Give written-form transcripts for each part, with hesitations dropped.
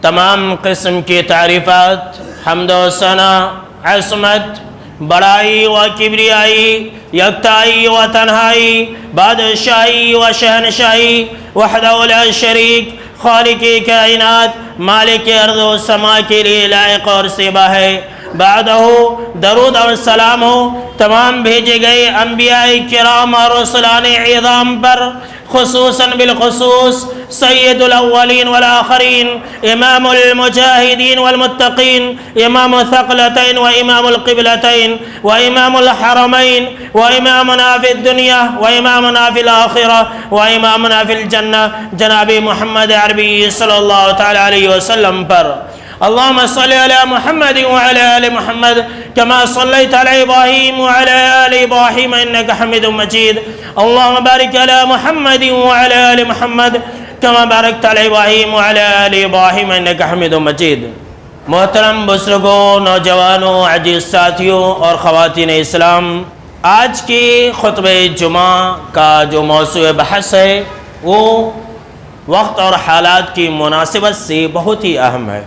تمام قسم کی تعریفات، حمد و ثنا، عصمت، بڑائی و کبریائی، یکتائی و تنہائی، بادشاہی و شہنشاہی، وحدہ لا شریک، خالق کائنات، مالک ارض و سما کے لیے لائق اور سیبا ہے۔ بعدہ درود اور سلام ہو تمام بھیجے گئے انبیاء کرام اور رسولان اعظام پر، خصوصاً بالخصوص سید الاولین والآخرین، امام المجاہدین والمتقین، امام الثقلتین و امام القبلتین و امام الحرمین و امامنا فی الدنیا و امامنا فی الآخرہ و امامنا فی الجنہ جناب محمد عربی صلی اللہ تعالی علیہ وسلم پر۔ اللهم صل على محمد وعلى آل محمد كما صليت على إبراهيم وعلى آل إبراهيم إنك حميد مجيد. اللهم بارك على محمد وعلى آل محمد كما باركت على إبراهيم وعلى آل إبراهيم إنك حميد مجيد. محترم بزرگوں، نوجوانوں، عزیز ساتھیوں اور خواتین اسلام، آج کی خطبہ جمعہ کا جو موضوع بحث ہے وہ وقت اور حالات کی مناسبت سے بہت ہی اہم ہے،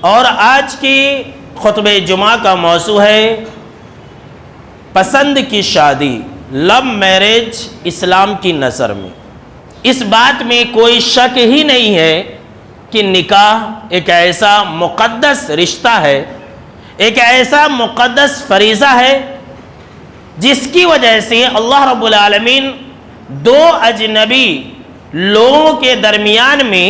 اور آج کی خطبہ جمعہ کا موضوع ہے پسند کی شادی، لو میرج اسلام کی نظر میں۔ اس بات میں کوئی شک ہی نہیں ہے کہ نکاح ایک ایسا مقدس رشتہ ہے، ایک ایسا مقدس فریضہ ہے جس کی وجہ سے اللہ رب العالمین دو اجنبی لوگوں کے درمیان میں،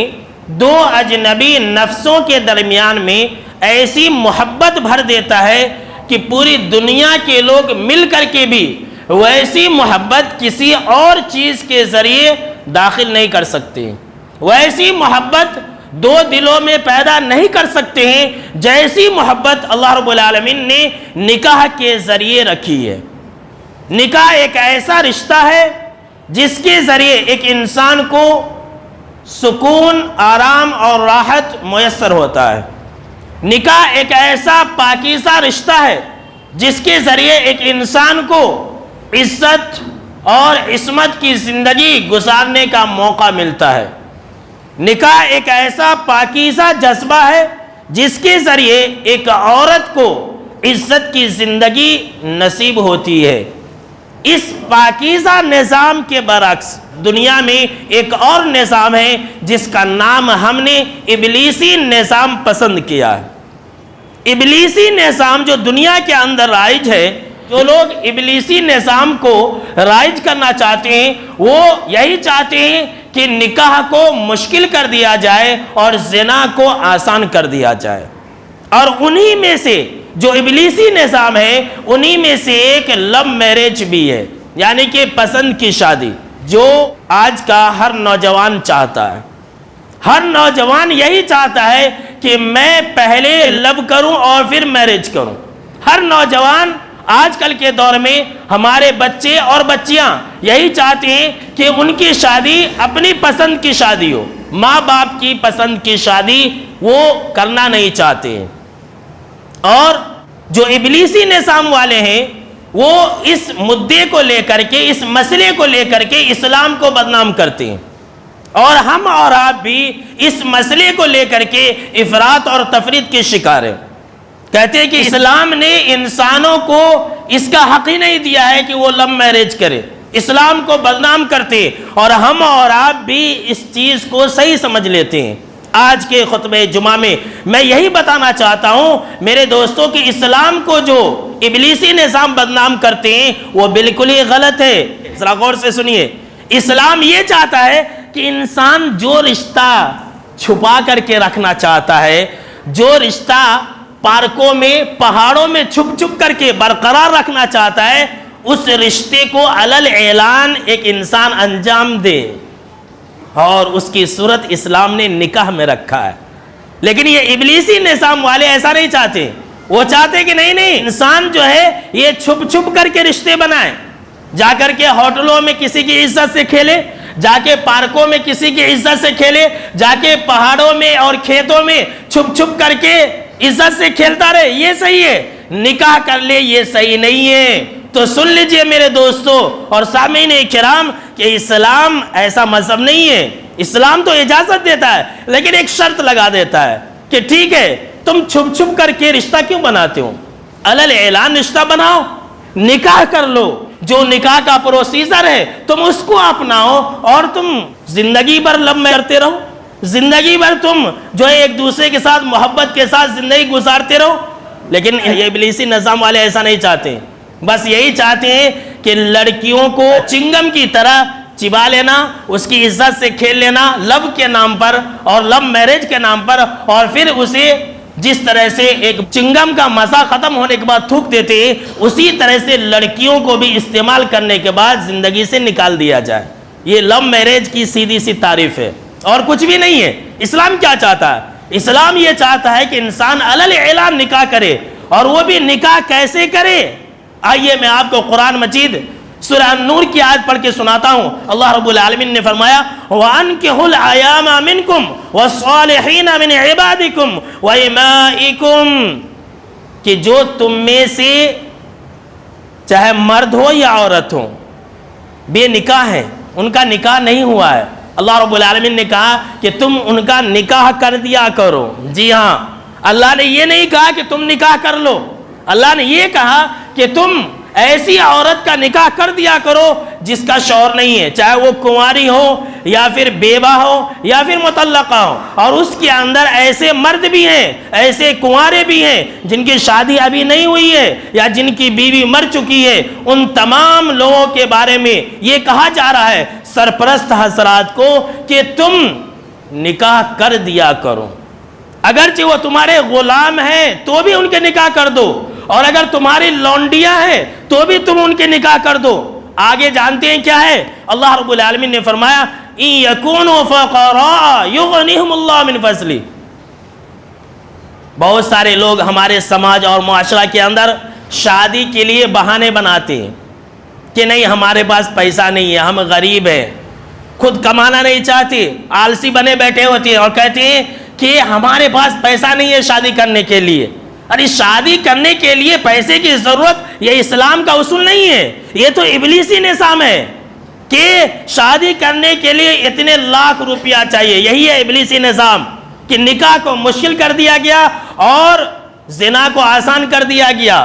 دو اجنبی نفسوں کے درمیان میں ایسی محبت بھر دیتا ہے کہ پوری دنیا کے لوگ مل کر کے بھی ویسی محبت کسی اور چیز کے ذریعے داخل نہیں کر سکتے، ویسی محبت دو دلوں میں پیدا نہیں کر سکتے ہیں جیسی محبت اللہ رب العالمین نے نکاح کے ذریعے رکھی ہے۔ نکاح ایک ایسا رشتہ ہے جس کے ذریعے ایک انسان کو سکون، آرام اور راحت میسر ہوتا ہے۔ نکاح ایک ایسا پاکیزہ رشتہ ہے جس کے ذریعے ایک انسان کو عزت اور عصمت کی زندگی گزارنے کا موقع ملتا ہے۔ نکاح ایک ایسا پاکیزہ جذبہ ہے جس کے ذریعے ایک عورت کو عزت کی زندگی نصیب ہوتی ہے۔ اس پاکیزہ نظام کے برعکس دنیا میں ایک اور نظام ہے جس کا نام ہم نے ابلیسی نظام پسند کیا ہے۔ ابلیسی نظام جو دنیا کے اندر رائج ہے، جو لوگ ابلیسی نظام کو رائج کرنا چاہتے ہیں وہ یہی چاہتے ہیں کہ نکاح کو مشکل کر دیا جائے اور زنا کو آسان کر دیا جائے، اور انہی میں سے جو ابلیسی نظام ہے انہی میں سے ایک لو میرج بھی ہے، یعنی کہ پسند کی شادی، جو آج کا ہر نوجوان چاہتا ہے۔ ہر نوجوان یہی چاہتا ہے کہ میں پہلے لو کروں اور پھر میرج کروں۔ ہر نوجوان آج کل کے دور میں، ہمارے بچے اور بچیاں یہی چاہتے ہیں کہ ان کی شادی اپنی پسند کی شادی ہو، ماں باپ کی پسند کی شادی وہ کرنا نہیں چاہتے ہیں۔ اور جو ابلیسی نظام والے ہیں وہ اس مدعے کو لے کر کے، اس مسئلے کو لے کر کے اسلام کو بدنام کرتے ہیں، اور ہم اور آپ بھی اس مسئلے کو لے کر کے افراط اور تفریط کے شکار ہیں۔ کہتے ہیں کہ اسلام نے انسانوں کو اس کا حق ہی نہیں دیا ہے کہ وہ لو میرج کرے، اسلام کو بدنام کرتے، اور ہم اور آپ بھی اس چیز کو صحیح سمجھ لیتے ہیں۔ آج کے خطبہ جمعہ میں میں یہی بتانا چاہتا ہوں میرے دوستوں کہ اسلام کو جو ابلیسی نظام بدنام کرتے ہیں وہ بالکل ہی غلط ہے۔ ذرا غور سے سنیے، اسلام یہ چاہتا ہے کہ انسان جو رشتہ چھپا کر کے رکھنا چاہتا ہے، جو رشتہ پارکوں میں، پہاڑوں میں چھپ چھپ کر کے برقرار رکھنا چاہتا ہے، اس رشتے کو علل اعلان ایک انسان انجام دے، اور اس کی صورت اسلام نے نکاح میں رکھا ہے۔ لیکن یہ ابلیسی نظام والے ایسا نہیں چاہتے، وہ چاہتے کہ نہیں، انسان جو ہے یہ چھپ چھپ کر کے رشتے بنائے، جا کر کے ہوٹلوں میں کسی کی عزت سے کھیلے، جا کے پارکوں میں کسی کی عزت سے کھیلے، جا کے پہاڑوں میں اور کھیتوں میں چھپ چھپ کر کے عزت سے کھیلتا رہے، یہ صحیح ہے۔ نکاح کر لے، یہ صحیح نہیں ہے۔ تو سن لیجئے میرے دوستو اور سامعین کرام کہ اسلام ایسا مذہب نہیں ہے۔ اسلام تو اجازت دیتا ہے لیکن ایک شرط لگا دیتا ہے کہ ٹھیک ہے تم چھپ چھپ کر کے رشتہ کیوں بناتے ہو، علل اعلان رشتہ بناؤ، نکاح کر لو، جو نکاح کا پروسیجر ہے تم اس کو اپناؤ، اور تم زندگی بھر لب میں کرتے رہو، زندگی بھر تم جو ہے ایک دوسرے کے ساتھ محبت کے ساتھ زندگی گزارتے رہو۔ لیکن یہ ابلیسی نظام والے ایسا نہیں چاہتے، بس یہی چاہتے ہیں کہ لڑکیوں کو چنگم کی طرح چبا لینا، اس کی عزت سے کھیل لینا لب کے نام پر اور لب میرج کے نام پر، اور پھر اسے جس طرح سے ایک چنگم کا مزہ ختم ہونے کے بعد تھوک دیتے ہیں، اسی طرح سے لڑکیوں کو بھی استعمال کرنے کے بعد زندگی سے نکال دیا جائے۔ یہ لب میرج کی سیدھی سی تعریف ہے اور کچھ بھی نہیں ہے۔ اسلام کیا چاہتا ہے؟ اسلام یہ چاہتا ہے کہ انسان علل اعلان نکاح کرے، اور وہ بھی نکاح کیسے کرے؟ آئیے میں آپ کو قرآن مجید سورہ النور کی آیت پڑھ کے سناتا ہوں۔ اللہ رب العالمین نے فرمایا وَأَنْكِحُوا الْأَيَامَ مِنْكُمْ وَالصَّالِحِينَ مِنْ عِبَادِكُمْ وَإِمَائِكُمْ، کہ جو تم میں سے چاہے مرد ہو یا عورت ہو بے نکاح ہیں، ان کا نکاح نہیں ہوا ہے، اللہ رب العالمین نے کہا کہ تم ان کا نکاح کر دیا کرو۔ جی ہاں، اللہ نے یہ نہیں کہا کہ تم نکاح کر لو، اللہ نے یہ کہا کہ تم ایسی عورت کا نکاح کر دیا کرو جس کا شوہر نہیں ہے، چاہے وہ کنواری ہو یا پھر بیوہ ہو یا پھر مطلقہ ہو، اور اس کے اندر ایسے مرد بھی ہیں، ایسے کنوارے بھی ہیں جن کی شادی ابھی نہیں ہوئی ہے یا جن کی بیوی مر چکی ہے۔ ان تمام لوگوں کے بارے میں یہ کہا جا رہا ہے سرپرست حضرات کو کہ تم نکاح کر دیا کرو، اگرچہ وہ تمہارے غلام ہیں تو بھی ان کے نکاح کر دو، اور اگر تمہاری لونڈیاں ہیں تو بھی تم ان کے نکاح کر دو۔ آگے جانتے ہیں کیا ہے؟ اللہ رب العالمین نے فرمایا إِن يَكُونُوا فُقَرَاءَ يُغْنِهُمُ اللَّهُ مِنْ فَضْلِهِ۔ بہت سارے لوگ ہمارے سماج اور معاشرہ کے اندر شادی کے لیے بہانے بناتے ہیں کہ نہیں ہمارے پاس پیسہ نہیں ہے، ہم غریب ہیں، خود کمانا نہیں چاہتے، آلسی بنے بیٹھے ہوتے ہیں اور کہتے ہیں کہ ہمارے پاس پیسہ نہیں ہے شادی کرنے کے لیے۔ ارے شادی کرنے کے لیے پیسے کی ضرورت یہ اسلام کا اصول نہیں ہے، یہ تو ابلیسی نظام ہے کہ شادی کرنے کے لیے اتنے لاکھ روپیہ چاہیے۔ یہی ہے ابلیسی نظام کہ نکاح کو مشکل کر دیا گیا اور زنا کو آسان کر دیا گیا۔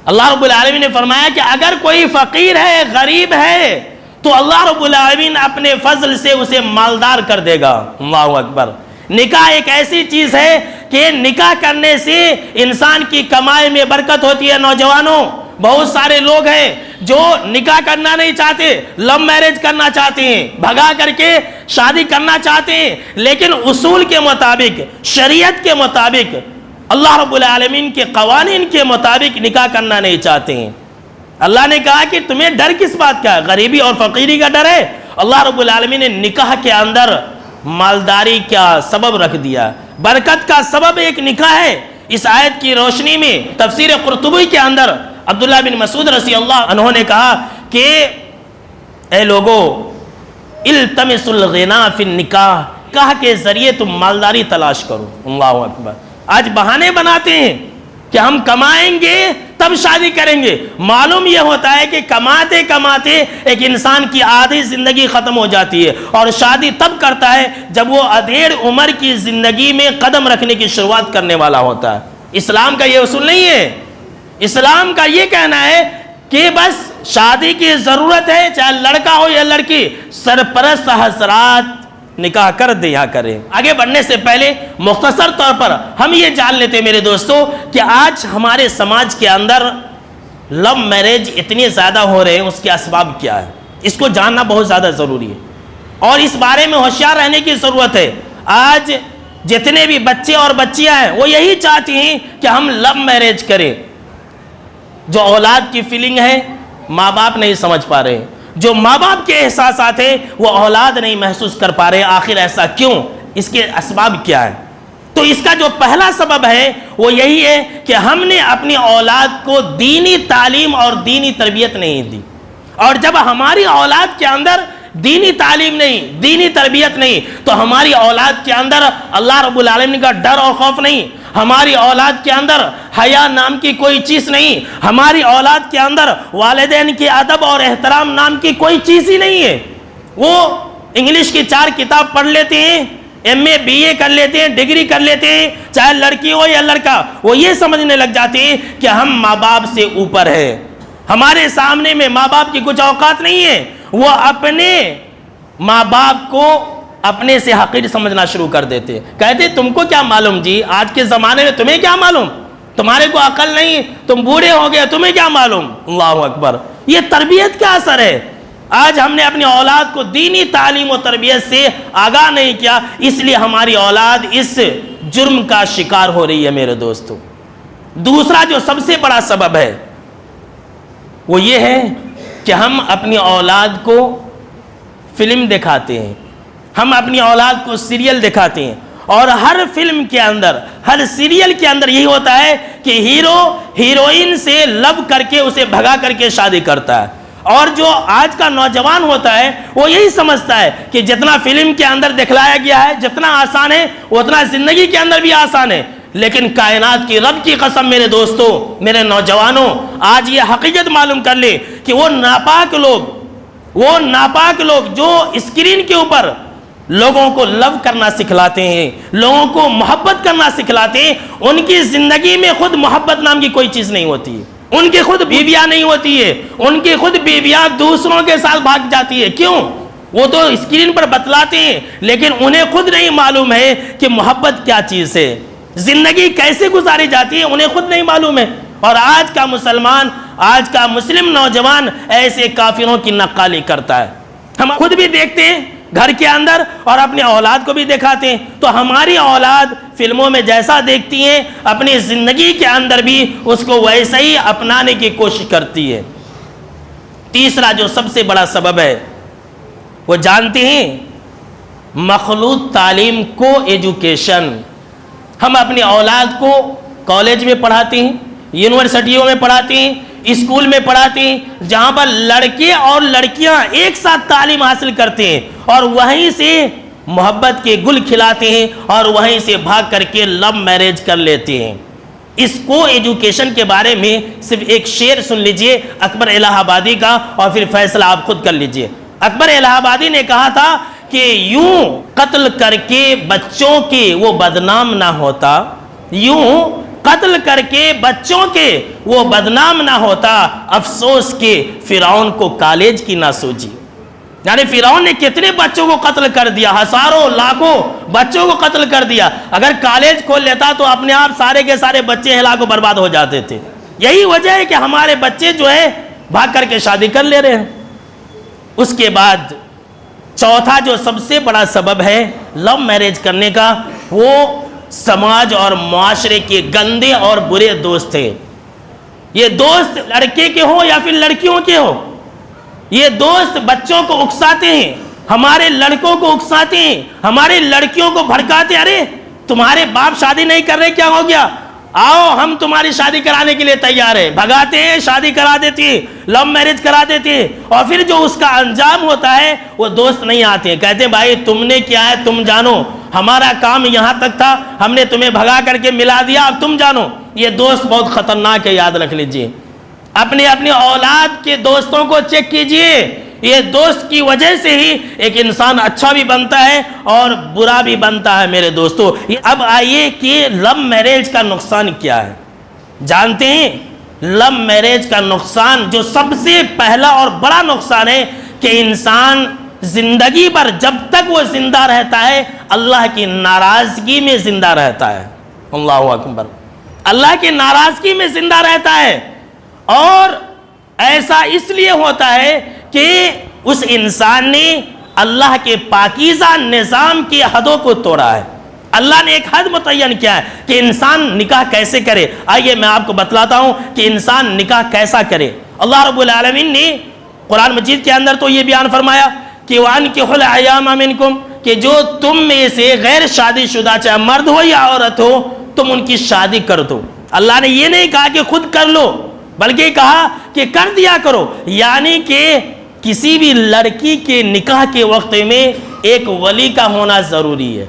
اللہ رب العالمین نے فرمایا کہ اگر کوئی فقیر ہے، غریب ہے، تو اللہ رب العالمین اپنے فضل سے اسے مالدار کر دے گا۔ اللہ اکبر۔ نکاح ایک ایسی چیز ہے کہ نکاح کرنے سے انسان کی کمائی میں برکت ہوتی ہے۔ نوجوانوں، بہت سارے لوگ ہیں جو نکاح کرنا نہیں چاہتے، لو میرج کرنا چاہتے ہیں، بھگا کر کے شادی کرنا چاہتے ہیں، لیکن اصول کے مطابق، شریعت کے مطابق، اللہ رب العالمین کے قوانین کے مطابق نکاح کرنا نہیں چاہتے ہیں۔ اللہ نے کہا کہ تمہیں ڈر کس بات کا ہے؟ غریبی اور فقیری کا ڈر ہے؟ اللہ رب العالمین نے نکاح کے اندر مالداری کا سبب رکھ دیا، برکت کا سبب ایک نکاح ہے۔ اس آیت کی روشنی میں تفسیر قرطبی کے اندر عبداللہ بن مسعود رضی اللہ عنہ نے کہا کہ اے لوگو التمسوا الغنا فی النکاح، نکاح کے ذریعے تم مالداری تلاش کرو۔ اللہ اکبر۔ آج بہانے بناتے ہیں کہ ہم کمائیں گے تب شادی کریں گے۔ معلوم یہ ہوتا ہے کہ کماتے کماتے ایک انسان کی آدھی زندگی ختم ہو جاتی ہے، اور شادی تب کرتا ہے جب وہ ادھیڑ عمر کی زندگی میں قدم رکھنے کی شروعات کرنے والا ہوتا ہے۔ اسلام کا یہ اصول نہیں ہے۔ اسلام کا یہ کہنا ہے کہ بس شادی کی ضرورت ہے، چاہے لڑکا ہو یا لڑکی، سرپرست حضرات نکاح کر دیا کریں۔ آگے بڑھنے سے پہلے مختصر طور پر ہم یہ جان لیتے ہیں میرے دوستو کہ آج ہمارے سماج کے اندر لو میرج اتنے زیادہ ہو رہے ہیں، اس کے اسباب کیا ہے، اس کو جاننا بہت زیادہ ضروری ہے اور اس بارے میں ہوشیار رہنے کی ضرورت ہے۔ آج جتنے بھی بچے اور بچیاں ہیں وہ یہی چاہتی ہیں کہ ہم لو میرج کریں۔ جو اولاد کی فیلنگ ہے ماں باپ نہیں سمجھ پا رہے، جو ماں باپ کے احساسات ہیں وہ اولاد نہیں محسوس کر پا رہے۔ آخر ایسا کیوں؟ اس کے اسباب کیا ہیں؟ تو اس کا جو پہلا سبب ہے وہ یہی ہے کہ ہم نے اپنی اولاد کو دینی تعلیم اور دینی تربیت نہیں دی، اور جب ہماری اولاد کے اندر دینی تعلیم نہیں، دینی تربیت نہیں، تو ہماری اولاد کے اندر اللہ رب العالمین کا ڈر اور خوف نہیں، ہماری اولاد کے اندر حیا نام کی کوئی چیز نہیں، ہماری اولاد کے اندر والدین کی ادب اور احترام نام کی کوئی چیز ہی نہیں ہے۔ وہ انگلش کی 4 کتاب پڑھ لیتے ہیں، MA BA کر لیتے ہیں، ڈگری کر لیتے ہیں، چاہے لڑکی ہو یا لڑکا، وہ یہ سمجھنے لگ جاتے ہیں کہ ہم ماں باپ سے اوپر ہیں، ہمارے سامنے میں ماں باپ کی کچھ اوقات نہیں ہے. وہ اپنے ماں باپ کو اپنے سے حقیر سمجھنا شروع کر دیتے ہیں. کہتے تم کو کیا معلوم جی، آج کے زمانے میں تمہیں کیا معلوم، تمہارے کو عقل نہیں، تم بوڑھے ہو گئے، تمہیں کیا معلوم. اللہ اکبر. یہ تربیت کا اثر ہے. آج ہم نے اپنی اولاد کو دینی تعلیم و تربیت سے آگاہ نہیں کیا، اس لیے ہماری اولاد اس جرم کا شکار ہو رہی ہے میرے دوستو. دوسرا جو سب سے بڑا سبب ہے وہ یہ ہے کہ ہم اپنی اولاد کو فلم دکھاتے ہیں، ہم اپنی اولاد کو سیریل دکھاتے ہیں، اور ہر فلم کے اندر، ہر سیریل کے اندر یہی ہوتا ہے کہ ہیرو ہیروئن سے لو کر کے اسے بھگا کر کے شادی کرتا ہے. اور جو آج کا نوجوان ہوتا ہے وہ یہی سمجھتا ہے کہ جتنا فلم کے اندر دکھلایا گیا ہے، جتنا آسان ہے اتنا زندگی کے اندر بھی آسان ہے. لیکن کائنات کی رب کی قسم میرے دوستو، میرے نوجوانوں، آج یہ حقیقت معلوم کر لے کہ وہ ناپاک لوگ جو اسکرین کے اوپر لوگوں کو لو کرنا سکھلاتے ہیں، لوگوں کو محبت کرنا سکھلاتے ہیں، ان کی زندگی میں خود محبت نام کی کوئی چیز نہیں ہوتی ہے. ان کی خود بیویاں نہیں ہوتی ہے، ان کی خود بیویاں دوسروں کے ساتھ بھاگ جاتی ہے. کیوں؟ وہ تو اسکرین پر بتلاتے ہیں، لیکن انہیں خود نہیں معلوم ہے کہ محبت کیا چیز ہے، زندگی کیسے گزاری جاتی ہے، انہیں خود نہیں معلوم ہے. اور آج کا مسلمان، آج کا مسلم نوجوان ایسے کافروں کی نقالی کرتا ہے. ہم خود بھی دیکھتے ہیں گھر کے اندر اور اپنے اولاد کو بھی دکھاتے ہیں. تو ہماری اولاد فلموں میں جیسا دیکھتی ہیں، اپنی زندگی کے اندر بھی اس کو ویسا ہی اپنانے کی کوشش کرتی ہے. تیسرا جو سب سے بڑا سبب ہے وہ جانتے ہیں، مخلوط تعلیم کو ایجوکیشن. ہم اپنی اولاد کو کالج میں پڑھاتے ہیں، یونیورسٹیوں میں پڑھاتے ہیں، اسکول میں پڑھاتے ہیں، جہاں پر لڑکے اور لڑکیاں ایک ساتھ تعلیم حاصل کرتے ہیں، اور وہیں سے محبت کے گل کھلاتے ہیں، اور وہیں سے بھاگ کر کے لو میرج کر لیتے ہیں. اس کو ایجوکیشن کے بارے میں صرف ایک شعر سن لیجئے اکبر الہ آبادی کا، اور پھر فیصلہ آپ خود کر لیجئے. اکبر الہ آبادی نے کہا تھا کہ یوں قتل کر کے بچوں کے وہ بدنام نہ ہوتا، یوں قتل کر کے بچوں کے وہ بدنام نہ ہوتا، افسوس کہ فرعون کو کالج کی نہ سوجی. یعنی فرعون نے کتنے بچوں کو قتل کر دیا، ہزاروں لاکھوں بچوں کو قتل کر دیا. اگر کالج کھول لیتا تو اپنے آپ سارے کے سارے بچے ہلاک و برباد ہو جاتے تھے. یہی وجہ ہے کہ ہمارے بچے جو ہے بھاگ کر کے شادی کر لے رہے ہیں. اس کے بعد چوتھا جو سب سے بڑا سبب ہے لو میرج کرنے کا، وہ سماج اور معاشرے کے گندے اور برے دوست ہیں. یہ دوست لڑکے کے ہوں یا پھر لڑکیوں کے ہوں، یہ دوست بچوں کو اکساتے ہیں، ہمارے لڑکوں کو اکساتے ہیں، ہماری لڑکیوں کو بھڑکاتے ہیں. ارے تمہارے باپ شادی نہیں کر رہے، کیا ہو گیا، آؤ ہم تمہاری شادی کرانے کے لیے تیار ہیں. بھگاتے ہیں، شادی کرا دیتے ہیں، لو میرج کرا دیتے ہیں، اور پھر جو اس کا انجام ہوتا ہے وہ دوست نہیں آتے ہیں. کہتے ہیں بھائی تم نے کیا ہے تم جانو، ہمارا کام یہاں تک تھا، ہم نے تمہیں بھگا کر کے ملا دیا، اب تم جانو. یہ دوست بہت خطرناک ہے، یاد رکھ لیجئے. اپنے اولاد کے دوستوں کو چیک کیجئے. یہ دوست کی وجہ سے ہی ایک انسان اچھا بھی بنتا ہے اور برا بھی بنتا ہے میرے دوستو. اب آئیے کہ لو میرج کا نقصان کیا ہے. جانتے ہیں لو میرج کا نقصان جو سب سے پہلا اور بڑا نقصان ہے کہ انسان زندگی پر جب تک وہ زندہ رہتا ہے اللہ کی ناراضگی میں زندہ رہتا ہے. اللہ اکبر. اللہ کی ناراضگی میں زندہ رہتا ہے. اور ایسا اس لیے ہوتا ہے کہ اس انسان نے اللہ کے پاکیزہ نظام کی حدوں کو توڑا ہے. اللہ نے ایک حد متعین کیا ہے کہ انسان نکاح کیسے کرے. آئیے میں آپ کو بتلاتا ہوں کہ انسان نکاح کیسا کرے. اللہ رب العالمین نے قرآن مجید کے اندر تو یہ بیان فرمایا کہ وَأَنكِحُوا الْأَيَامَ مِنكُمْ، کہ جو تم میں سے غیر شادی شدہ چاہے مرد ہو یا عورت ہو تم ان کی شادی کر دو. اللہ نے یہ نہیں کہا کہ خود کر لو، بلکہ کہا کہ کر دیا کرو. یعنی کہ کسی بھی لڑکی کے نکاح کے وقت میں ایک ولی کا ہونا ضروری ہے.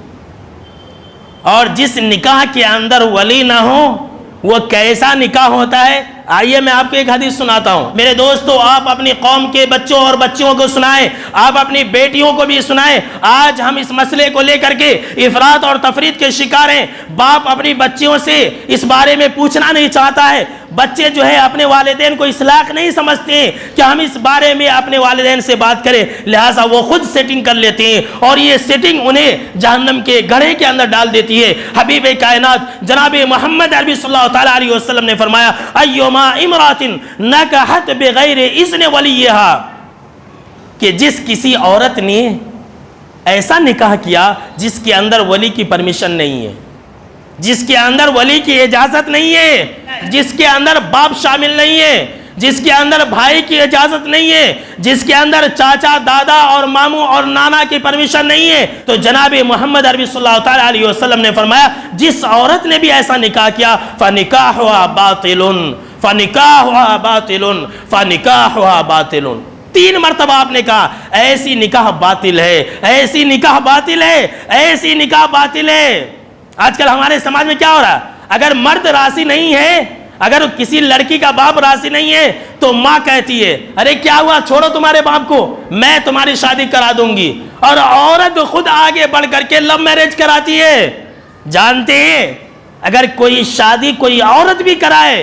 اور جس نکاح کے اندر ولی نہ ہو وہ کیسا نکاح ہوتا ہے آئیے میں آپ کو ایک حدیث سناتا ہوں میرے دوستو، آپ اپنی قوم کے بچوں اور بچیوں کو سنائیں، آپ اپنی بیٹیوں کو بھی سنائیں۔ آج ہم اس مسئلے کو لے کر کے افراط اور تفریط کے شکار ہیں۔ باپ اپنی بچیوں سے اس بارے میں پوچھنا نہیں چاہتا ہے، بچے جو ہے اپنے والدین کو اصلاح نہیں سمجھتے ہیں کہ ہم اس بارے میں اپنے والدین سے بات کریں، لہٰذا وہ خود سیٹنگ کر لیتے ہیں اور یہ سیٹنگ انہیں جہنم کے گڑھے کے اندر ڈال دیتی ہے۔ حبیب کائنات جناب محمد عربی صلی اللہ تعالیٰ علیہ وسلم نے فرمایا ایما امرات نکحت بغیر اذن ولیہا، کہ جس کسی عورت نے ایسا نکاح کیا جس کے اندر ولی کی پرمیشن نہیں ہے، جس کے اندر ولی کی اجازت نہیں ہے، جس کے اندر باپ شامل نہیں ہے، جس کے اندر بھائی کی اجازت نہیں ہے، جس کے اندر چاچا دادا اور ماموں اور نانا کی پرمیشن نہیں ہے، تو جناب محمد عربی صلی اللہ تعالیٰ علیہ وسلم نے فرمایا جس عورت نے بھی ایسا نکاح کیا فنکاحها باطل فنکاحها باطل فنکاحها باطل۔ 3 مرتبہ آپ نے کہا ایسی نکاح باطل ہے، ایسی نکاح باطل ہے، ایسی نکاح باطل ہے۔ آج کل ہمارے سماج میں کیا ہو رہا ہے، اگر مرد راضی نہیں ہے، اگر کسی لڑکی کا باپ راضی نہیں ہے تو ماں کہتی ہے ارے کیا ہوا، چھوڑو تمہارے باپ کو، میں تمہاری شادی کرا دوں گی، اور عورت خود آگے بڑھ کر کے لو میرج کراتی ہے۔ جانتے ہیں اگر کوئی شادی کوئی عورت بھی کرائے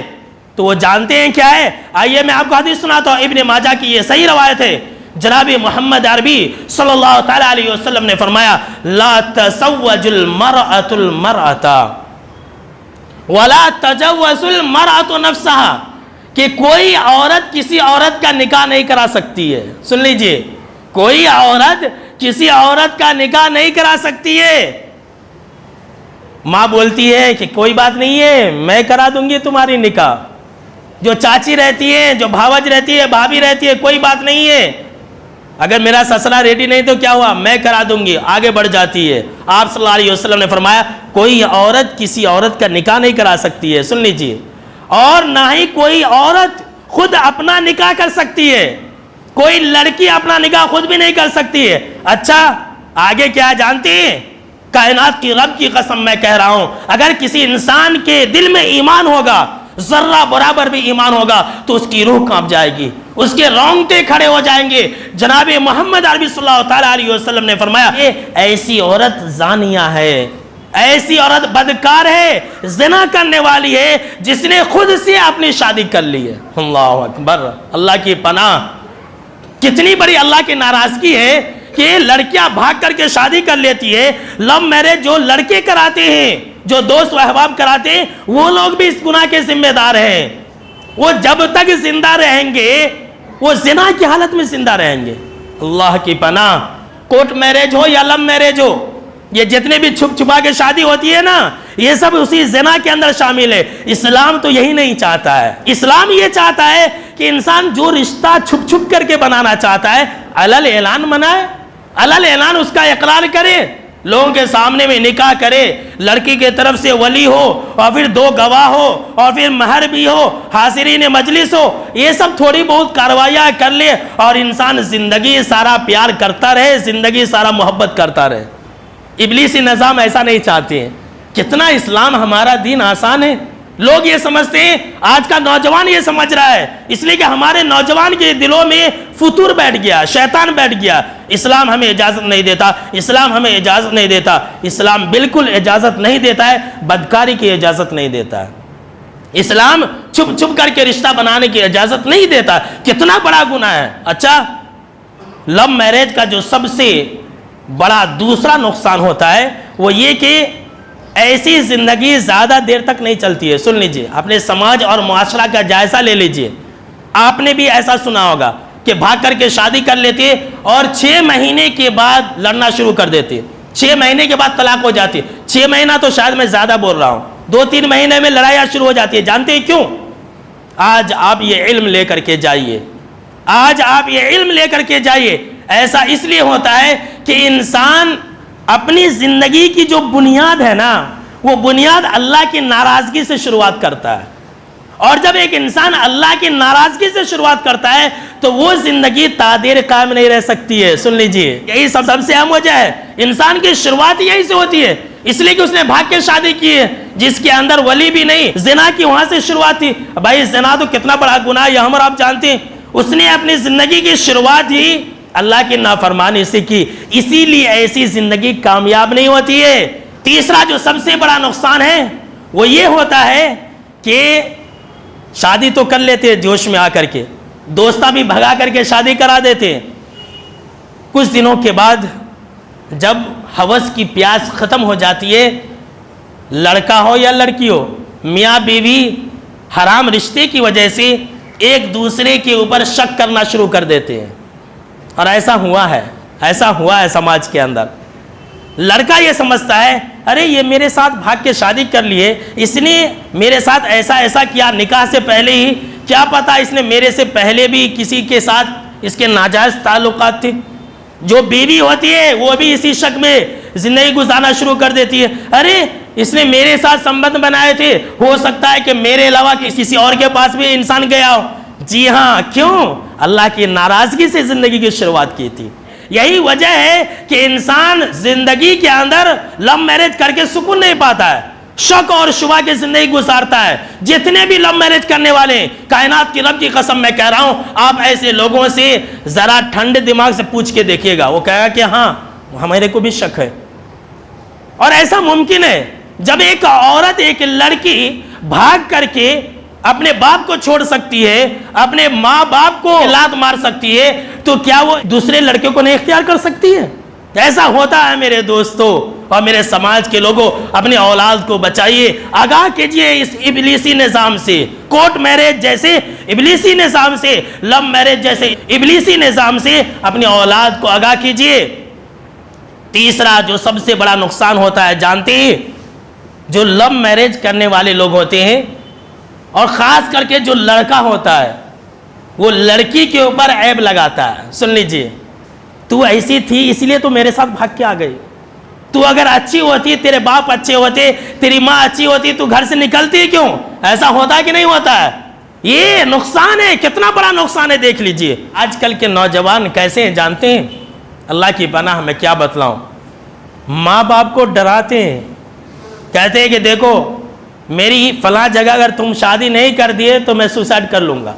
تو وہ جانتے ہیں کیا ہے؟ آئیے میں آپ کو حدیث سناتا ہوں، ابن ماجہ کی یہ صحیح روایت ہے۔ جناب محمد عربی صلی اللہ تعالیٰ علیہ وسلم نے فرمایا لا تزوج المرأة المرأة ولا تجوز المرأة نفسها، کہ کوئی عورت کسی عورت کا نکاح نہیں کرا سکتی ہے۔ سن لیجئے، کوئی عورت کسی عورت کا نکاح نہیں کرا سکتی ہے۔ ماں بولتی ہے کہ کوئی بات نہیں ہے میں کرا دوں گی تمہاری نکاح، جو چاچی رہتی ہے، جو بھاوج رہتی ہے، بھابھی رہتی ہے، کوئی بات نہیں ہے، اگر میرا سسرا ریڈی نہیں تو کیا ہوا میں کرا دوں گی، آگے بڑھ جاتی ہے۔ آپ صلی اللہ علیہ وسلم نے فرمایا کوئی عورت کسی عورت کا نکاح نہیں کرا سکتی ہے، سن لیجئے، اور نہ ہی کوئی عورت خود اپنا نکاح کر سکتی ہے، کوئی لڑکی اپنا نکاح خود بھی نہیں کر سکتی ہے۔ اچھا آگے کیا جانتے ہیں؟ کائنات کی رب کی قسم میں کہہ رہا ہوں، اگر کسی انسان کے دل میں ایمان ہوگا، ذرہ برابر بھی ایمان ہوگا، تو اس کی روح کانپ جائے گی، اس کے رونگٹے کھڑے ہو جائیں گے۔ جناب محمد عربی صلی اللہ تعالیٰ علیہ وسلم نے فرمایا یہ ایسی عورت زانیہ ہے، ایسی عورت بدکار ہے، زنا کرنے والی ہے، جس نے خود سے اپنی شادی کر لی ہے۔ اللہ اکبر، اللہ کی پناہ، کتنی بڑی اللہ کی ناراضگی ہے کہ لڑکیاں بھاگ کر کے شادی کر لیتی ہے۔ لو میرج جو لڑکے کراتے ہیں، جو دوست و احباب کراتے ہیں، وہ لوگ بھی اس گناہ کے ذمہ دار ہیں۔ وہ جب تک زندہ رہیں گے وہ زنا کی حالت میں زندہ رہیں گے۔ اللہ کی پناہ، کورٹ میرج ہو یا لو میرج ہو، یہ جتنے بھی چھپ چھپا کے شادی ہوتی ہے نا، یہ سب اسی زنا کے اندر شامل ہے۔ اسلام تو یہی نہیں چاہتا ہے، اسلام یہ چاہتا ہے کہ انسان جو رشتہ چھپ چھپ کر کے بنانا چاہتا ہے علل اعلان منائے، علل اعلان اس کا اقرار کرے، لوگوں کے سامنے میں نکاح کرے، لڑکی کے طرف سے ولی ہو اور پھر 2 گواہ ہو اور پھر مہر بھی ہو، حاضرین مجلس ہو، یہ سب تھوڑی بہت کاروائیاں کر لے اور انسان زندگی سارا پیار کرتا رہے، زندگی سارا محبت کرتا رہے۔ ابلیسی نظام ایسا نہیں چاہتے ہیں۔ کتنا اسلام ہمارا دین آسان ہے، لوگ یہ سمجھتے ہیں، آج کا نوجوان یہ سمجھ رہا ہے، اس لیے کہ ہمارے نوجوان کے دلوں میں فطور بیٹھ گیا، شیطان بیٹھ گیا۔ اسلام ہمیں اجازت نہیں دیتا، اسلام ہمیں اجازت نہیں دیتا، اسلام بالکل اجازت نہیں دیتا ہے، بدکاری کی اجازت نہیں دیتا ہے، اسلام چھپ چھپ کر کے رشتہ بنانے کی اجازت نہیں دیتا۔ کتنا بڑا گناہ ہے۔ اچھا، لو میرج کا جو سب سے بڑا دوسرا نقصان ہوتا ہے وہ یہ کہ ایسی زندگی زیادہ دیر تک نہیں چلتی ہے۔ سن لیجئے، اپنے سماج اور معاشرہ کا جائزہ لے لیجئے، آپ نے بھی ایسا سنا ہوگا کہ بھاگ کر کے شادی کر لیتے اور 6 مہینے کے بعد لڑنا شروع کر دیتے، 6 مہینے کے بعد طلاق ہو جاتی۔ 6 مہینہ تو شاید میں زیادہ بول رہا ہوں، 2-3 مہینے میں لڑائیاں شروع ہو جاتی ہے۔ جانتے ہیں کیوں؟ آج آپ یہ علم لے کر کے جائیے، آج آپ یہ علم لے کر کے جائیے۔ ایسا اس لیے ہوتا ہے کہ انسان اپنی زندگی کی جو بنیاد ہے نا، وہ بنیاد اللہ کی ناراضگی سے شروعات کرتا ہے، اور جب ایک انسان اللہ کی ناراضگی سے شروعات کرتا ہے تو وہ زندگی تعدیر قائم نہیں رہ سکتی ہے۔ سن لیجئے، یہی سب سے اہم وجہ ہے، انسان کی شروعات یہی سے ہوتی ہے اس لیے کہ اس نے بھاگ کے شادی کی ہے جس کے اندر ولی بھی نہیں. زنا کی وہاں سے شروعات تھی. بھائی زنا تو کتنا بڑا گناہ ہے، یہ ہم اور آپ جانتے ہیں. اس نے اپنی زندگی کی شروعات ہی اللہ کی نافرمانی سے کی، اسی لیے ایسی زندگی کامیاب نہیں ہوتی ہے. تیسرا جو سب سے بڑا نقصان ہے وہ یہ ہوتا ہے کہ شادی تو کر لیتے جوش میں آ کر کے، دوستہ بھی بھگا کر کے شادی کرا دیتے. کچھ دنوں کے بعد جب ہوس کی پیاس ختم ہو جاتی ہے، لڑکا ہو یا لڑکی ہو، میاں بیوی حرام رشتے کی وجہ سے ایک دوسرے کے اوپر شک کرنا شروع کر دیتے ہیں. اور ایسا ہوا ہے سماج کے اندر. لڑکا یہ سمجھتا ہے ارے یہ میرے ساتھ بھاگ کے شادی کر لیے، اس نے میرے ساتھ ایسا کیا نکاح سے پہلے ہی، کیا پتا اس نے میرے سے پہلے بھی کسی کے ساتھ اس کے ناجائز تعلقات تھے. جو بیوی ہوتی ہے وہ بھی اسی شک میں زندگی گزارنا شروع کر دیتی ہے. ارے اس نے میرے ساتھ سمبند بنائے تھے، ہو سکتا ہے کہ میرے علاوہ کسی اور کے پاس بھی انسان گیا ہو. جی ہاں، کیوں؟ اللہ کی ناراضگی سے زندگی کی شروعات کی تھی. یہی وجہ ہے کہ انسان زندگی کے اندر لو میرج کر کے سکون نہیں پاتا ہے، شک اور شبہ کی زندگی گزارتا ہے. جتنے بھی لو میرج کرنے والے ہیں، کائنات کی رب کی قسم میں کہہ رہا ہوں، آپ ایسے لوگوں سے ذرا ٹھنڈے دماغ سے پوچھ کے دیکھیے گا، وہ کہے گا کہ ہاں ہمارے کو بھی شک ہے. اور ایسا ممکن ہے جب ایک عورت، ایک لڑکی بھاگ کر کے اپنے باپ کو چھوڑ سکتی ہے، اپنے ماں باپ کو لات مار سکتی ہے، تو کیا وہ دوسرے لڑکے کو نہیں اختیار کر سکتی ہے؟ ایسا ہوتا ہے میرے دوستو اور میرے سماج کے لوگوں. اپنے اولاد کو بچائیے، آگاہ کیجئے اس ابلیسی نظام سے. کورٹ میرج جیسے ابلیسی نظام سے، لو میرج جیسے ابلیسی نظام سے اپنی اولاد کو آگاہ کیجئے. تیسرا جو سب سے بڑا نقصان ہوتا ہے جانتے ہیں، جو لو میرج کرنے والے لوگ ہوتے ہیں اور خاص کر کے جو لڑکا ہوتا ہے وہ لڑکی کے اوپر عیب لگاتا ہے. سن لیجئے، تو ایسی تھی اس لیے تو میرے ساتھ بھاگ کے آ گئی. تو اگر اچھی ہوتی، تیرے باپ اچھے ہوتے، تیری ماں اچھی ہوتی، تو گھر سے نکلتی کیوں؟ ایسا ہوتا ہے کہ نہیں ہوتا ہے؟ یہ نقصان ہے، کتنا بڑا نقصان ہے، دیکھ لیجئے. آج کل کے نوجوان کیسے ہیں جانتے ہیں؟ اللہ کی پناہ میں کیا بتلاؤں. ماں باپ کو ڈراتے ہیں، کہتے ہیں کہ دیکھو میری فلاں جگہ اگر تم شادی نہیں کر دیے تو میں سوسائڈ کر لوں گا.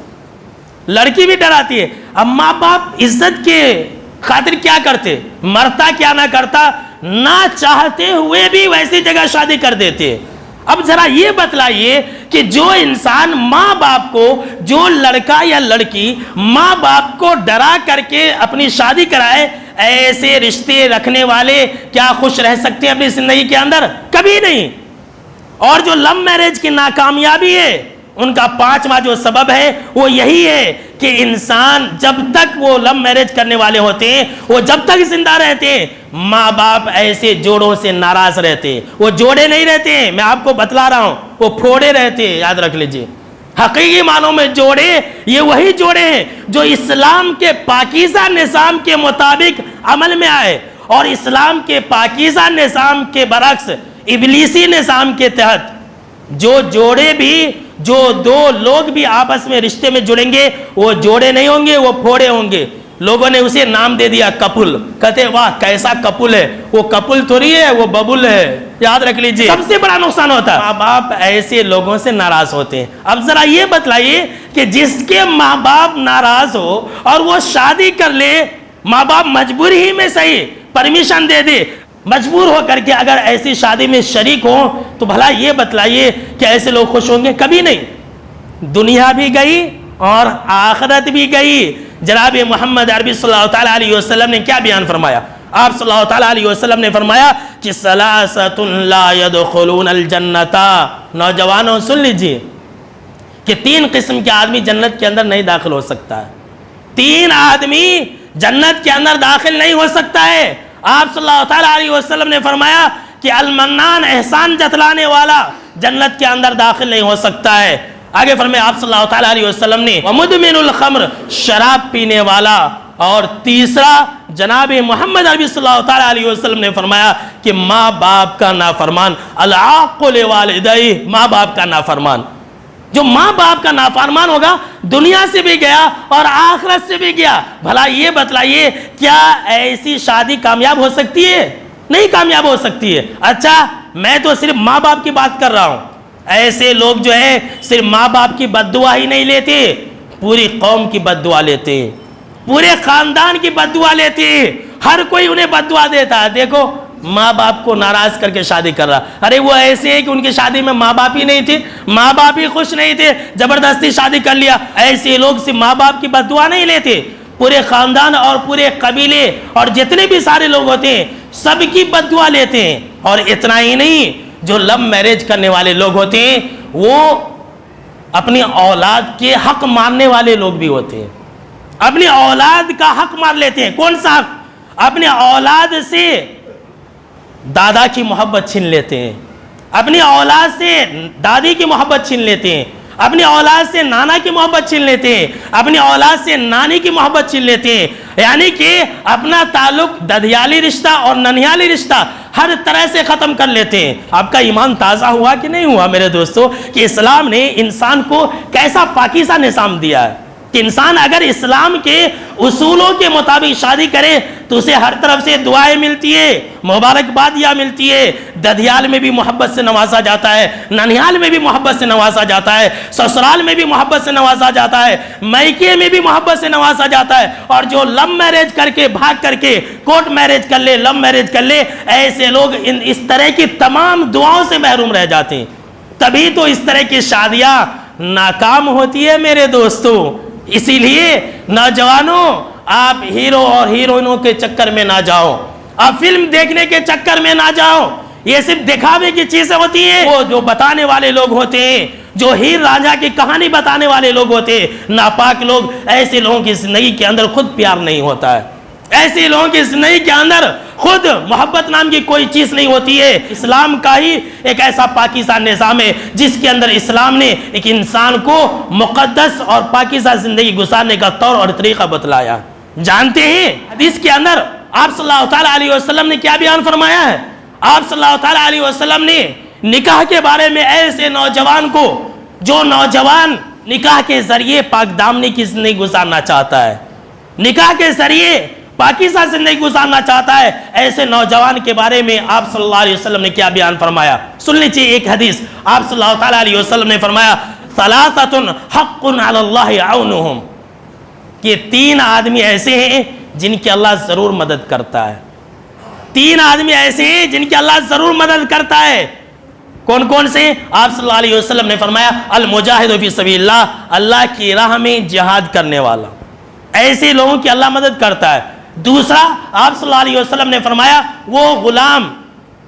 لڑکی بھی ڈراتی ہے. اب ماں باپ عزت کے خاطر کیا کرتے، مرتا کیا نہ کرتا، نہ چاہتے ہوئے بھی ویسی جگہ شادی کر دیتے. اب ذرا یہ بتلائیے کہ جو انسان ماں باپ کو، جو لڑکا یا لڑکی ماں باپ کو ڈرا کر کے اپنی شادی کرائے، ایسے رشتے رکھنے والے کیا خوش رہ سکتے ہیں اپنی زندگی کے اندر؟ کبھی نہیں. اور جو لو میرج کی ناکامیابی ہے، ان کا پانچواں جو سبب ہے وہ یہی ہے کہ انسان جب تک وہ لو میرج کرنے والے ہوتے ہیں، وہ جب تک زندہ رہتے ہیں، ماں باپ ایسے جوڑوں سے ناراض رہتے ہیں. وہ جوڑے نہیں رہتے ہیں، میں آپ کو بتلا رہا ہوں، وہ پھوڑے رہتے ہیں. یاد رکھ لیجئے، حقیقی معنوں میں جوڑے یہ وہی جوڑے ہیں جو اسلام کے پاکیزہ نظام کے مطابق عمل میں آئے، اور اسلام کے پاکیزہ نظام کے برعکس ابلیسی نظام کے تحت جو جوڑے بھی، جو دو لوگ بھی آپس میں رشتے میں جڑیں گے، وہ جوڑے نہیں ہوں گے، وہ پھوڑے ہوں گے. لوگوں نے اسے نام دے دیا کپل. کہتے واہ کیسا کپل ہے، وہ کپل تھوڑی ہے، وہ ببل ہے. یاد رکھ لیجئے، سب سے بڑا نقصان ہوتا ہے ماں باپ ایسے لوگوں سے ناراض ہوتے ہیں. اب ذرا یہ بتلائیے کہ جس کے ماں باپ ناراض ہو اور وہ شادی کر لے، ماں باپ مجبور ہی میں صحیح پرمیشن دے دے، مجبور ہو کر کے اگر ایسی شادی میں شریک ہوں، تو بھلا یہ بتلائیے کہ ایسے لوگ خوش ہوں گے؟ کبھی نہیں. دنیا بھی گئی اور آخرت بھی گئی. جناب محمد عربی صلی اللہ تعالیٰ علیہ وسلم نے کیا بیان فرمایا؟ آپ صلی اللہ تعالیٰ علیہ وسلم نے فرمایا کہ ثلاثۃ لا يدخلون الجنۃ. نوجوانوں سن لیجئے کہ 3 قسم کے آدمی جنت کے اندر نہیں داخل ہو سکتا ہے. 3 آدمی جنت کے اندر داخل نہیں ہو سکتا ہے. آپ صلی اللہ تعالیٰ علیہ وسلم نے فرمایا کہ المنان، احسان جتلانے والا جنت کے اندر داخل نہیں ہو سکتا ہے. آگے فرمایا آپ صلی اللہ تعالیٰ علیہ وسلم نے ومدمن الخمر، شراب پینے والا. اور تیسرا جناب محمد عربی صلی اللہ تعالیٰ علیہ وسلم نے فرمایا کہ ماں باپ کا نافرمان، العاق لوالدیہ، ماں باپ کا نافرمان. جو ماں باپ کا نافرمان ہوگا دنیا سے بھی گیا اور آخرت سے بھی گیا. بھلا یہ بتلائیے کیا ایسی شادی کامیاب ہو سکتی ہے؟ نہیں کامیاب ہو سکتی ہے۔ اچھا میں تو صرف ماں باپ کی بات کر رہا ہوں، ایسے لوگ جو ہے صرف ماں باپ کی بد دعا ہی نہیں لیتے، پوری قوم کی بد دعا لیتے ہیں، پورے خاندان کی بد دعا لیتے ہیں، ہر کوئی انہیں بد دعا دیتا ہے۔ دیکھو ماں باپ کو ناراض کر کے شادی کر رہا، ارے وہ ایسے ہے کہ ان کی شادی میں ماں باپ ہی نہیں تھے، ماں باپ ہی خوش نہیں تھے، زبردستی شادی کر لیا۔ ایسے لوگ صرف ماں باپ کی بد دعا نہیں لیتے، پورے خاندان اور پورے قبیلے اور جتنے بھی سارے لوگ ہوتے ہیں سب کی بد دعا لیتے ہیں۔ اور اتنا ہی نہیں، جو لو میرج کرنے والے لوگ ہوتے ہیں وہ اپنی اولاد کے حق ماننے والے لوگ بھی ہوتے ہیں، اپنی اولاد کا حق مان لیتے ہیں۔ کون سا حق؟ اپنے اولاد سے دادا کی محبت چھین لیتے ہیں، اپنی اولاد سے دادی کی محبت چھین لیتے ہیں، اپنی اولاد سے نانا کی محبت چھین لیتے ہیں، اپنی اولاد سے نانی کی محبت چھین لیتے ہیں، یعنی کہ اپنا تعلق ددیالی رشتہ اور ننیالی رشتہ ہر طرح سے ختم کر لیتے ہیں۔ آپ کا ایمان تازہ ہوا کہ نہیں ہوا میرے دوستو، کہ اسلام نے انسان کو کیسا پاکیزہ نظام دیا ہے کہ انسان اگر اسلام کے اصولوں کے مطابق شادی کرے تو اسے ہر طرف سے دعائیں ملتی ہے، مبارکبادیاں ملتی ہے، ددیال میں بھی محبت سے نوازا جاتا ہے، ننیال میں بھی محبت سے نوازا جاتا ہے، سسرال میں بھی محبت سے نوازا جاتا ہے، میکے میں بھی محبت سے نوازا جاتا ہے۔ اور جو لو میرج کر کے بھاگ کر کے کورٹ میرج کر لے، لو میرج کر لے، ایسے لوگ اس طرح کی تمام دعاؤں سے محروم رہ جاتے ہیں۔ تبھی تو اس طرح کی شادیاں ناکام ہوتی ہے میرے دوستو۔ اسی لیے نوجوانوں آپ ہیرو اور ہیروئنوں کے چکر میں نہ جاؤ، آپ فلم دیکھنے کے چکر میں نہ جاؤ، یہ صرف دکھاوے کی چیزیں ہوتی ہیں۔ وہ جو بتانے والے لوگ ہوتے ہیں، جو ہیر راجا کی کہانی بتانے والے لوگ ہوتے ہیں، ناپاک لوگ، ایسے لوگوں کی زندگی کے اندر خود پیار نہیں ہوتا ہے، ایسے لوگوں کی زندگی کے اندر خود محبت نام کی کوئی چیز نہیں ہوتی ہے۔ اسلام کا ہی ایک ایسا پاکیزہ نظام ہے جس کے اندر اسلام نے ایک انسان کو مقدس اور پاکیزہ زندگی گزارنے کا طور اور طریقہ بتلایا۔ جانتے ہیں حدیث کے اندر آپ صلی اللہ تعالیٰ علیہ وسلم نے کیا بیان فرمایا ہے؟ آپ صلی اللہ تعالیٰ علیہ وسلم نے نکاح کے بارے میں ایسے نوجوان کو، جو نوجوان نکاح کے ذریعے پاک دامنی کی زندگی گزارنا چاہتا ہے، نکاح کے ذریعے پاکیزہ زندگی گزارنا چاہتا ہے، ایسے نوجوان کے بارے میں آپ صلی اللہ علیہ وسلم نے کیا بیان فرمایا؟ سن لیجیے ایک حدیث۔ آپ صلی اللہ تعالیٰ علیہ وسلم نے فرمایا ثلاثۃ حق علی اللہ عونہم، کہ تین آدمی ایسے ہیں جن کی اللہ ضرور مدد کرتا ہے، تین آدمی ایسے ہیں جن کی اللہ ضرور مدد کرتا ہے۔ کون کون سے؟ آپ صلی اللہ علیہ وسلم نے فرمایا المجاہد فی سبیل اللہ، اللہ کی راہ میں جہاد کرنے والا، ایسے لوگوں کی اللہ مدد کرتا ہے۔ دوسرا آپ صلی اللہ علیہ وسلم نے فرمایا وہ غلام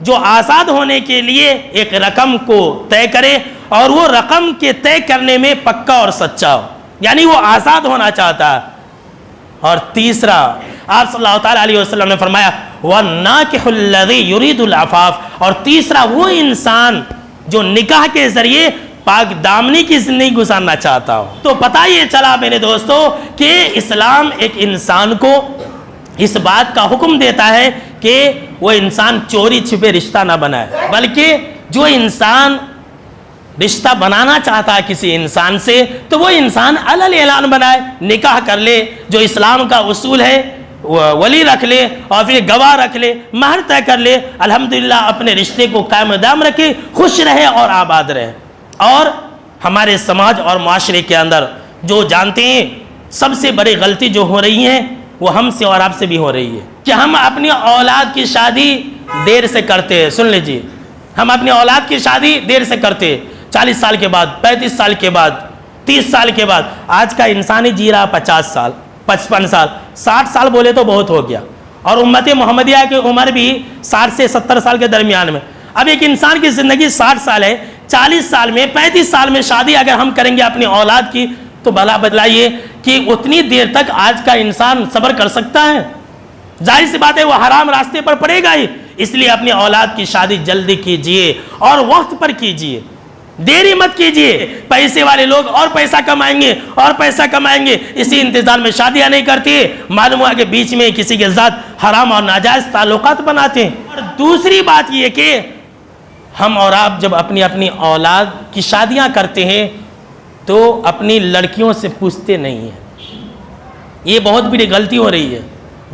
جو آزاد ہونے کے لیے ایک رقم کو طے کرے اور وہ رقم کے طے کرنے میں پکا اور سچا ہو، یعنی وہ آزاد ہونا چاہتا ہے۔ اور تیسرا آپ صلی اللہ تعالیٰ علیہ وسلم نے فرمایا وَالنَّاكِحُ الَّذِي يُرِيدُ الْعَفَافِ، اور تیسرا وہ انسان جو نکاح کے ذریعے پاک دامنی کی زندگی گزارنا چاہتا ہو۔ تو پتہ یہ چلا میرے دوستو کہ اسلام ایک انسان کو اس بات کا حکم دیتا ہے کہ وہ انسان چوری چھپے رشتہ نہ بنائے، بلکہ جو انسان رشتہ بنانا چاہتا ہے کسی انسان سے تو وہ انسان علل اعلان بنائے، نکاح کر لے، جو اسلام کا اصول ہے ولی رکھ لے اور پھر گواہ رکھ لے، مہر طے کر لے، الحمدللہ اپنے رشتے کو قائم دام رکھے، خوش رہے اور آباد رہے۔ اور ہمارے سماج اور معاشرے کے اندر جو جانتے ہیں سب سے بڑی غلطی جو ہو رہی ہے وہ ہم سے اور آپ سے بھی ہو رہی ہے کہ ہم اپنی اولاد کی شادی دیر سے کرتے ہیں۔ سن لیجیے، ہم اپنی اولاد کی شادی دیر سے کرتے ہیں، 40 سال کے بعد، 35 سال کے بعد، 30 سال کے بعد۔ آج کا انسان ہی جی رہا 50 سال، 55 سال، 60 سال بولے تو بہت ہو گیا، اور امت محمدیہ کی عمر بھی 60 سے 70 سال کے درمیان میں۔ اب ایک انسان کی زندگی 60 سال ہے، 40 سال میں 35 سال میں شادی اگر ہم کریں گے اپنی اولاد کی تو بھلا بتلائیے کہ اتنی دیر تک آج کا انسان صبر کر سکتا ہے؟ ظاہر سی بات ہے وہ حرام راستے پر پڑے گا ہی۔ اس لیے اپنی اولاد کی شادی جلدی کیجئے اور وقت پر کیجئے، دیری مت کیجئے۔ پیسے والے لوگ اور پیسہ کمائیں گے اور پیسہ کمائیں گے، اسی انتظار میں شادیاں نہیں کرتی، معلوم ہوا کہ بیچ میں کسی کے ساتھ حرام اور ناجائز تعلقات بناتے ہیں۔ اور دوسری بات یہ کہ ہم اور آپ جب اپنی اولاد کی شادیاں کرتے ہیں تو اپنی لڑکیوں سے پوچھتے نہیں ہیں، یہ بہت بڑی غلطی ہو رہی ہے۔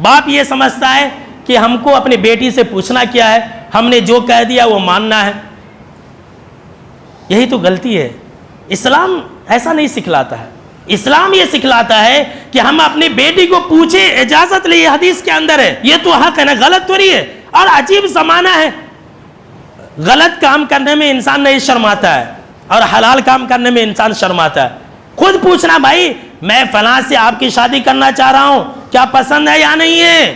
باپ یہ سمجھتا ہے کہ ہم کو اپنی بیٹی سے پوچھنا کیا ہے, ہم نے جو کہہ دیا وہ ماننا ہے. یہی تو غلطی ہے. اسلام ایسا نہیں سکھلاتا ہے. اسلام یہ سکھلاتا ہے کہ ہم اپنی بیٹی کو پوچھیں, اجازت لیں. یہ حدیث کے اندر ہے, یہ تو حق ہے نا, غلط تھوڑی ہے. اور عجیب زمانہ ہے, غلط کام کرنے میں انسان نہیں شرماتا ہے اور حلال کام کرنے میں انسان شرماتا ہے. خود پوچھنا, بھائی میں فلاں سے آپ کی شادی کرنا چاہ رہا ہوں, کیا پسند ہے یا نہیں ہے.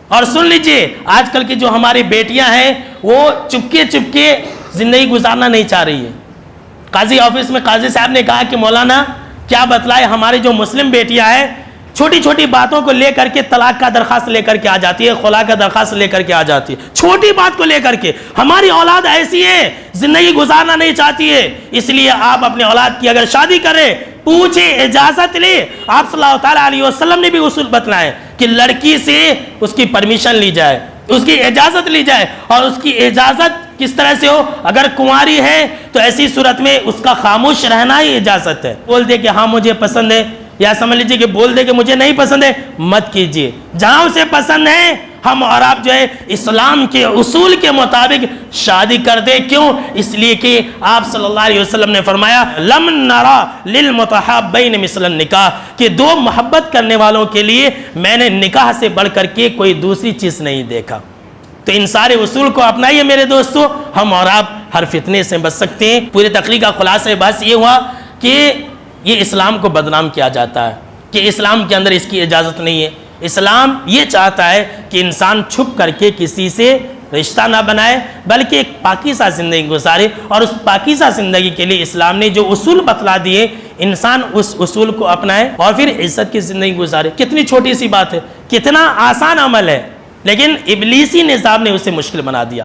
اور سن لیجئے, آج کل کی جو ہماری بیٹیاں ہیں وہ چپکے چپکے زندگی گزارنا نہیں چاہ رہی ہے. قاضی آفس میں قاضی صاحب نے کہا کہ مولانا کیا بتلائے, ہماری جو مسلم بیٹیاں ہیں چھوٹی چھوٹی باتوں کو لے کر کے طلاق کا درخواست لے کر کے آ جاتی ہے, خلا کا درخواست لے کر کے آ جاتی ہے, چھوٹی بات کو لے کر کے. ہماری اولاد ایسی ہے, زندگی گزارنا نہیں چاہتی ہے, اس لیے آپ اپنے اولاد کی اگر شادی کریں پوچھیں, اجازت لیں. آپ صلی اللہ تعالیٰ علیہ وسلم نے بھی اصول بتلائے کہ لڑکی سے اس کی پرمیشن لی جائے, اس کی اجازت لی جائے. اور اس کی اجازت کس طرح سے ہو, اگر کنواری ہے تو ایسی صورت میں اس کا خاموش رہنا ہی اجازت ہے. بول دے کہ ہاں مجھے پسند ہے, یا سمجھ لیجئے کہ بول دے کہ مجھے نہیں پسند ہے, مت کیجئے. جہاں اسے پسند ہے ہم اور آپ جو ہے اسلام کے اصول کے مطابق شادی کر دیں. کیوں؟ اس لیے کہ آپ صلی اللہ علیہ وسلم نے فرمایا لم نرا للمتحابین مثل النکاح, کہ دو محبت کرنے والوں کے لیے میں نے نکاح سے بڑھ کر کے کوئی دوسری چیز نہیں دیکھا. تو ان سارے اصول کو اپنائیے میرے دوستو, ہم اور آپ ہر فتنے سے بچ سکتے ہیں. پورے تقریر کا خلاصہ بس یہ ہوا کہ یہ اسلام کو بدنام کیا جاتا ہے کہ اسلام کے اندر اس کی اجازت نہیں ہے. اسلام یہ چاہتا ہے کہ انسان چھپ کر کے کسی سے رشتہ نہ بنائے, بلکہ ایک پاکیزہ زندگی گزارے. اور اس پاکیزہ زندگی کے لیے اسلام نے جو اصول بتلا دیے, انسان اس اصول کو اپنائے اور پھر عزت کی زندگی گزارے. کتنی چھوٹی سی بات ہے, کتنا آسان عمل ہے, لیکن ابلیسی نظام نے اسے مشکل بنا دیا.